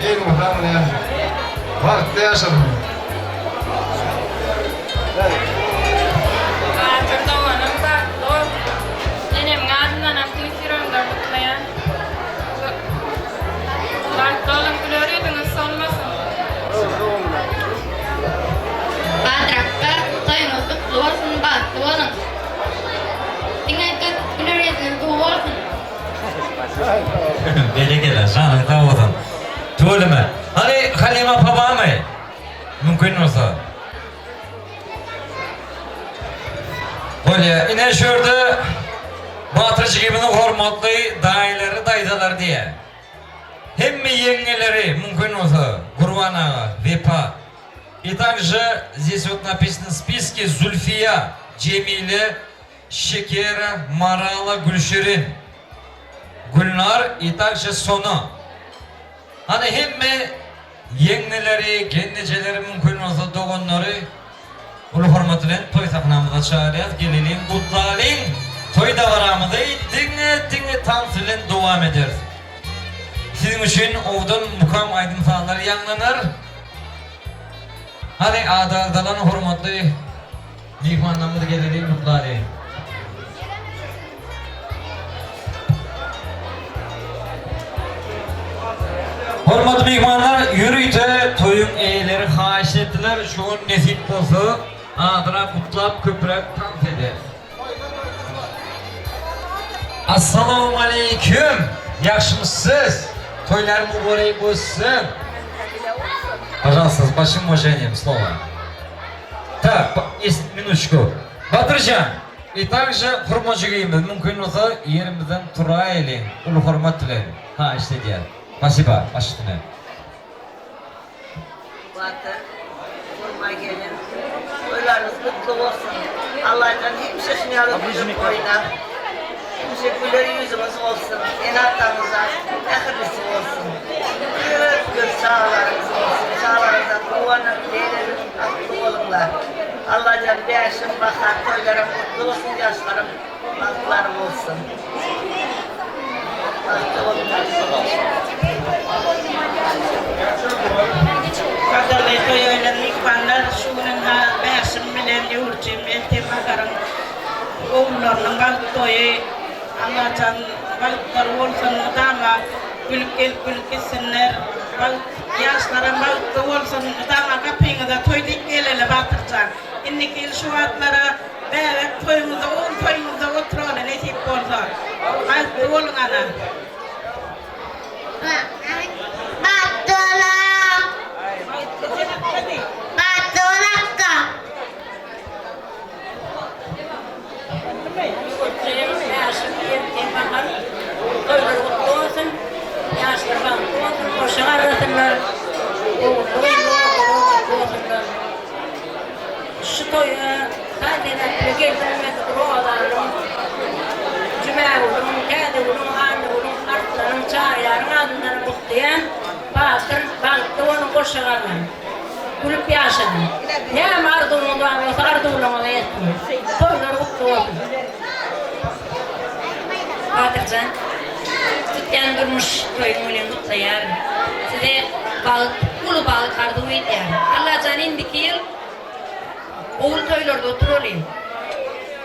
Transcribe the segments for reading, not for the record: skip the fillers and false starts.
en muhtemelen vakti yaşadım. Badrakka toyunuz kutlu olsun, bahtlı olun. Dinledik güleriniz dolu olsun. Berekeler, canı da olsun. Tuğlama. Hani Halima Papa mı? Mümkün olsa. Böyle ine şurada Batırcı gibinin hormatlı dayıları, dayıdalar diye. Hem mi yengeleri mümkün olsa Kurvana, Vepa. И также здесь вот написано в списке Зульфия, Джемиле, Шекера, Марала, Гульшерин, Gülnar, и также Sona. Hani hem mi yengeleri, geneceleri mümkün olsa doğanları ulu hürmetlen toy taknamıza çağırıyız. Gelelim, kutlayalım. Toy da varamıda dinle tansıyla devam ederiz. Sizin için ovdan mukam aydın sağları yanlanır. Hani adalan hürmetli mihmanlarımıza gelelim, kutlayalım. Hürmetli mihmanlar, yürüyte toyun eğileri haş ettiler. Şu an nesip olsa adıra kutlap köprek tant eder. Assalamu aleyküm. Yaxşımısınız? Toylar mübarek olsun. Пожалуйста, с большим уважением слово. Так, минуточку. Батыржан, и также hürmetçiliğimiz mümkün olsa yerimizden turaylı, ulu hürmet dilerim. Ha işte diye. Спасибо, baş üstüne. Batır, vurma gelin. Oylarınız kutlu olsun. Allah'tan hemşesini yalıp oynar. Teşekkürleri yüzümüz olsun. Enatlarınıza hayırlısı olsun. Gör sağlarınız olsun. Sağlarınıza kullanıp değerli aklı olunlar. Allah'tan beğensin bakar. Toylarım mutlu olsun. Yaşlarım baklarım olsun. Aklı olunlar. Kadarlı toy oynadık bana şunun beğensin bilen yurtçum. Eltim bakarım. Oğullarının balık toyu. Allah'tan balıklar olsun dama gülkesinler balık yaşlara balık olsun dama kapıyı da toyduk geleli batırcan. İndiki şuatlara beyler toyumuzda toyumuzda oturalım nesip olsa. Balık olun ana. Şu toyu kadına geldiğimiz ruhalarım, cümevulum, kedivulum, anvulum, artlarım, çaylarım, adınlarım mutluyan, batır, balıkta onu koşarım. Kulüp yaşadım. Ne ardımın doğamıyorsa ardımın yetmiyor. Toylar mutlu oldu. Batırcan, tütten durmuş toyumun mutlayar. Size balık, kulu balık ardı uyuyor. Allah can indiki yıl, oğul toylarda oturalım.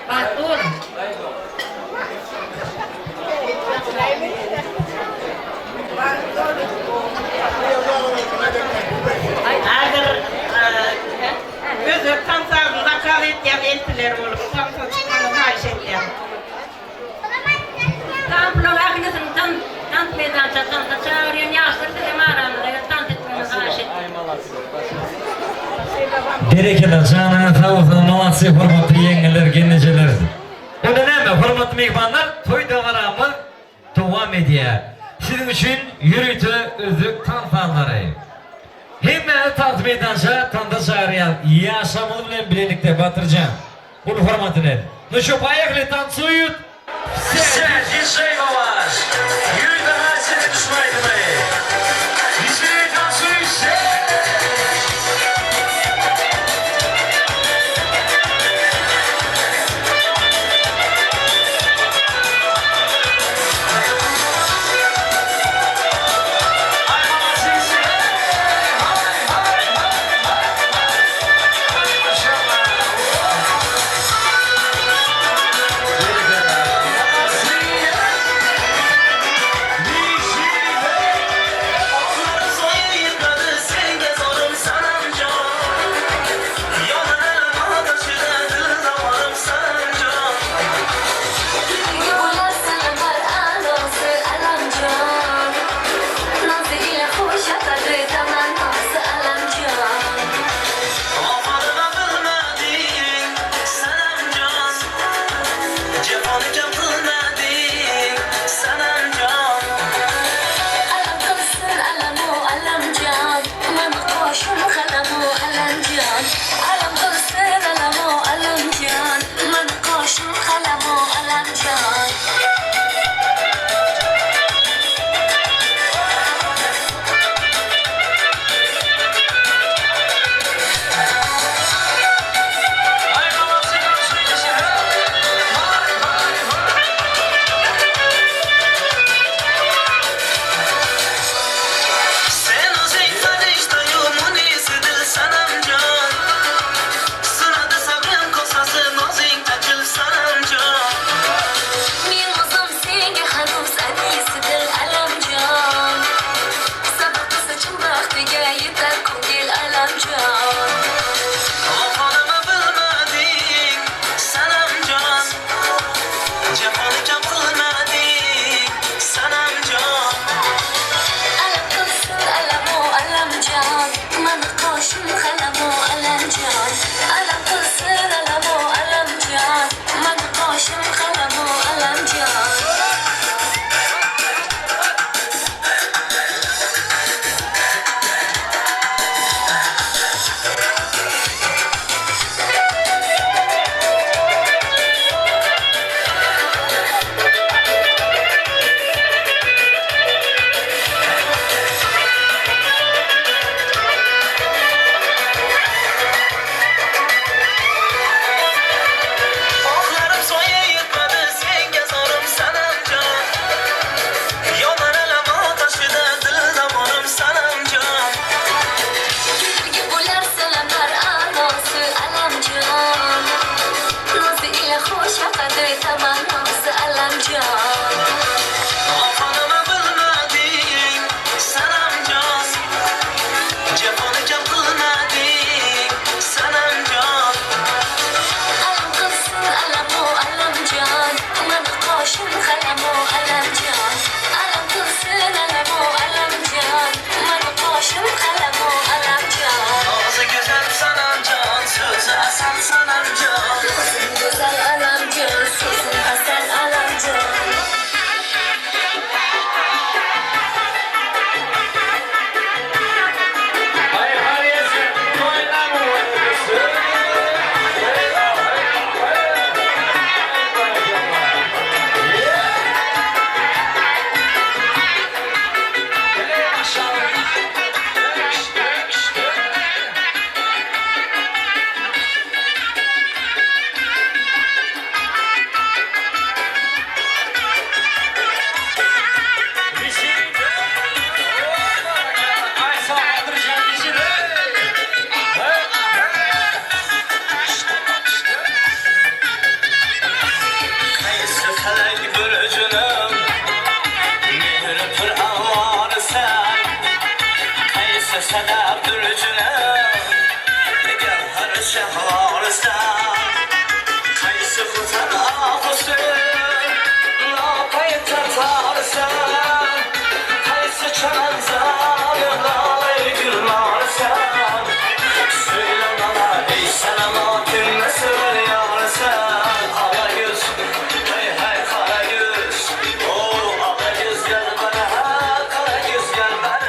Balıklı olun. Agar gözü tam sağlığında kahve etken eltiler olup tam saçmanı maaş etken. Tamplo aknesini tant medanca tant çağırıyor yaşları size mağaranlara tant etmemiz aşık. Berekeler, canına sağ olsun, malatsi, hürmetli yengeler, geneceler. O dönemde hürmetli mihmanlar, toy devaramı devam ediyor. Sizin için yürütü özlük tantanları. Hemen tanıtım edence tanıda çağırıyan yaşamını bilen birlikte Batırcan. Bunu hürmetine. Ну что, поехали, танцуют? Все, диджей ваш! Юрий Васильевич Швайдовый! Веселее танцуют все! Ай, молодцы все! sana dürücüne Gel her şehvarsan Kayısı kutan ağusın Napayı tatarsan Kayısı çanan zalimler gülmarsan Söyle bana ey sana kim sever yarsan Ala yüz hey hey kara yüz Oh ala yüz gel bana kara yüz gel bana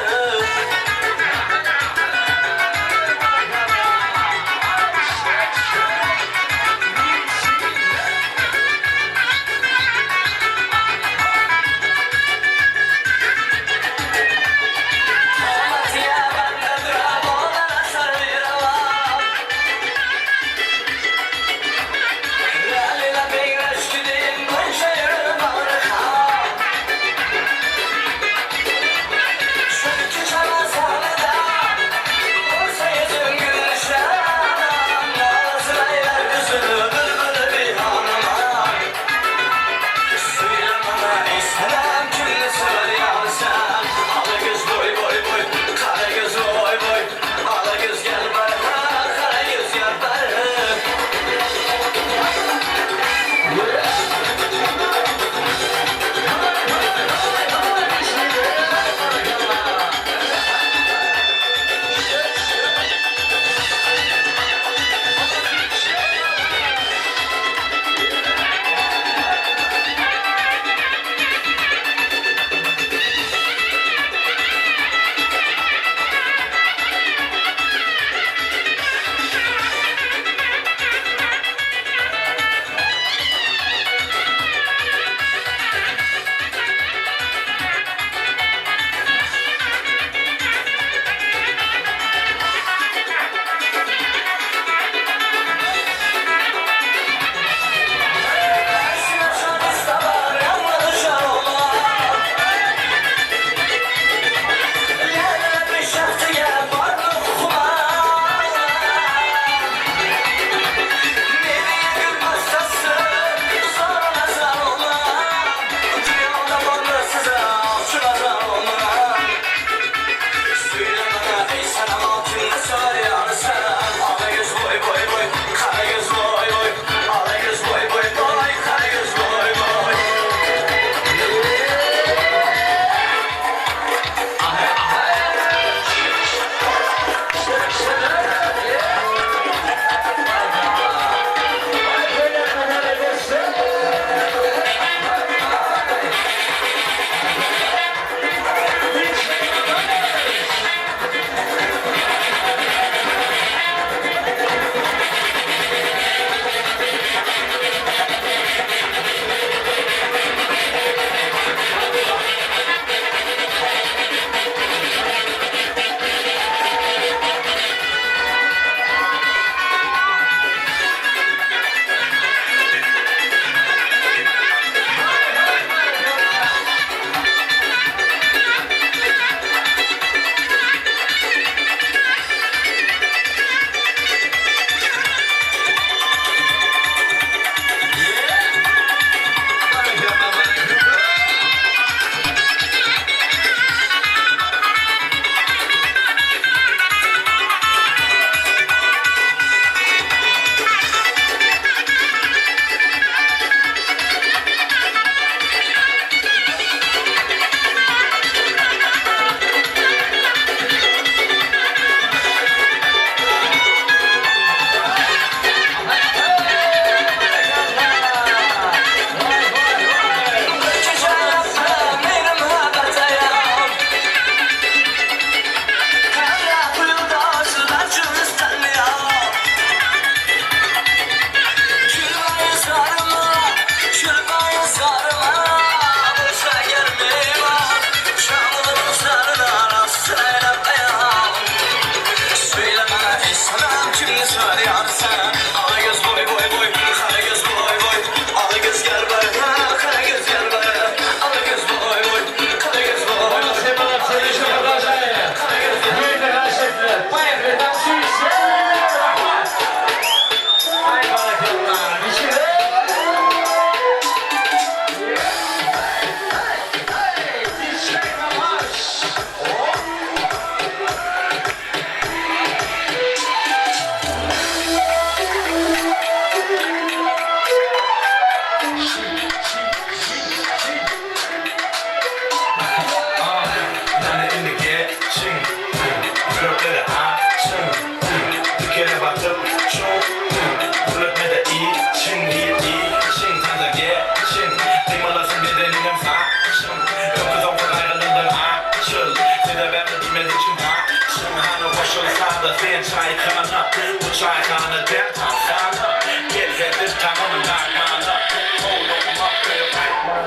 Başla sen çaykana Bu çaykana der tafsana Gelzedir tamamın darmana Oğlum hakkı kaytman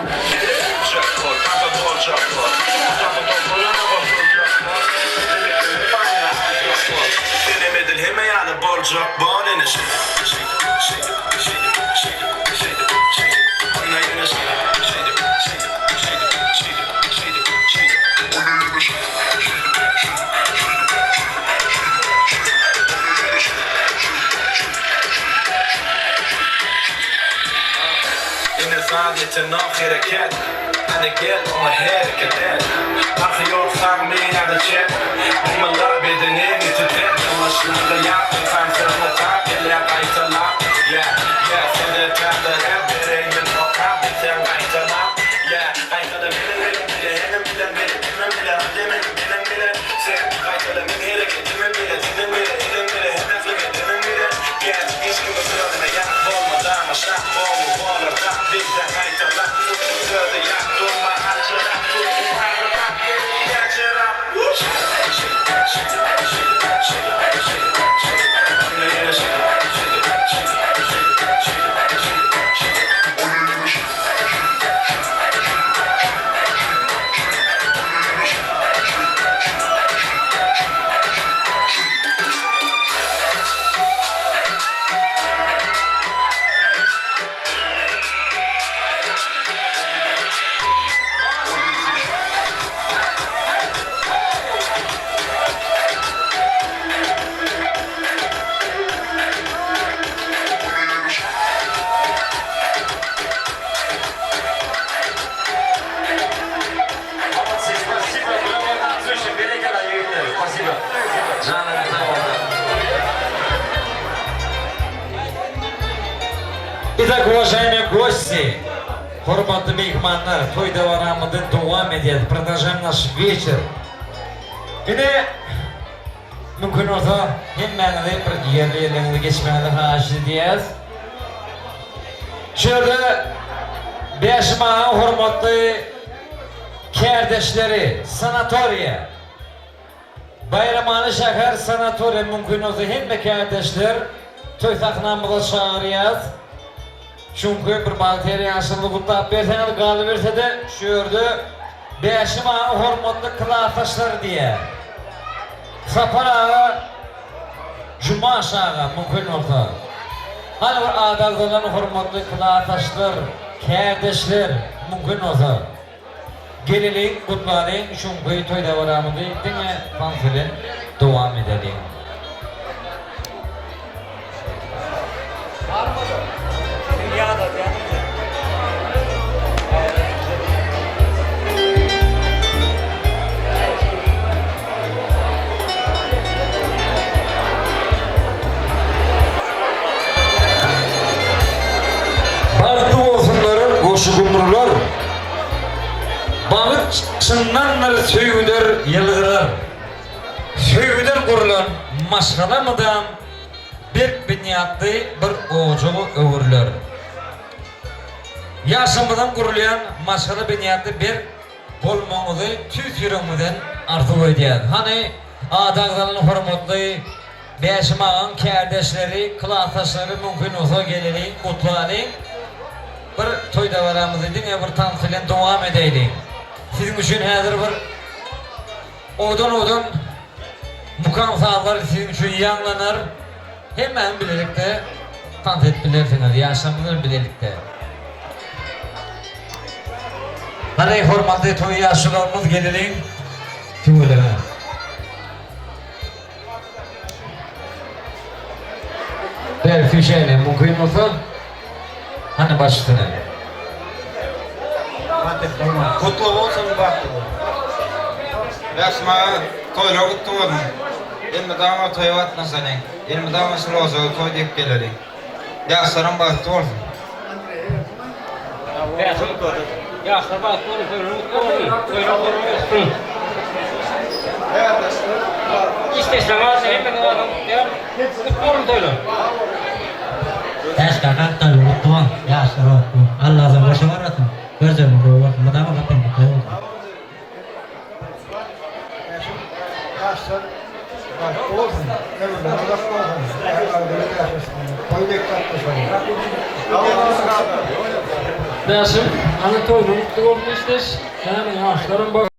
Olacak ol, kapı olacak ol Kapı doldurana olacak ol Denemedin hemen yanı bolcak bol Ene shake it, shake it, shake it, shake it, shake it, shake it, shake it Ona yine shake it, shake it, shake it, shake it, shake it, shake it, shake it Ona yine shake it, shake it, shake it In sadece nog hareket Hani gel ama hareket et Arka yol sarmayın hadi çek Bulmalar bedenini titret Yamaçlarda yaptın tam sırma tak Eller kaytalar Yeah, yeah Seni tatlı hep vereyin o kap Sen kaytalar Yeah, kaytalar bilen Henem bilen Henem bilen Henem bilen Sen kaytalar min hareketimin bile Tidin bile Hedem bile Hedeflik edemin bile Yeah, hiç gibi sıralına yak olmadan Aşağı olmu boğulur tak Bizden kaytalar Sözde yak durma açırak Tutun parmak Geri açırak Итак, уважаемые гости, hormatly mehmanlar, to'y davramidan devam edyapti. Продолжаем наш вечер. Endi mumkin bo'lsa hammangizga bir yerlarga geçmeni xahish ediyoruz. Shu yerda Beşmağın hormatly kardeşleri sanatoriya Bayramali shahar sanatoriya mumkin bo'lsa hamma kardeşler to'y sahnamizga chaqiramiz. Çünkü bir bakteriya aşırı kutlap verseniz qalı verse de şu yerda Beşmağın hormatly klasaşlar diye Saparağı Cuma aşağı mümkün olsa hani bir adaldalan hormatly klasaşlar kardeşler mümkün olsa gelelim kutlayalım çünkü toy davramında ettiğine konserin devam edelim. Şukumurlar Bağıt çınlanlar söğüder yılgırar Söğüder kurulan maşgalamadan Bir binyatlı bir oğucuğu övürler Yaşamadan kurulayan maşgala binyatlı bir bolmağızı tüz yürümüden artık ediyor Hani adağlarının hormatlı Beşmağın kardeşleri, klasaşları mümkün olsa gelelim, kutlayalım bir toy davramızı dinle bir tansiyle devam edelim. Sizin için hazır bir odan mukam sağlar sizin için yanlanır. Hemen birlikte tant etbilirsiniz, yaşamınız birlikte. Hani hormatlı toy yaşlılarımız gelelim. Tüylerine. Belki şeyle mümkün olsa hani başlığına. Kutlu olsun baktı. Yaşma toyla kutlu olsun. Elmi dama toy vatna senin. Elmi dama şulozu toy deyip gelelim. Yaşlarım baktı olsun. Yaşlar baktı olsun. Toyla olsun. İstesem ağzı hemen olalım. Kutlu olun toyla. Yaşlar kaktan yurttuğun, yaşlar oldu. Allah'ın başı var atın. Gözüm ruhu, madama kapın mutlu oldu. Yaşlar olsun. Ne bileyim, uzak olsun. Böyle yapıyorsun. Koyduk tatlı Näşim, ana toýuny mutlu bolmuş iş. Yani yaşlarım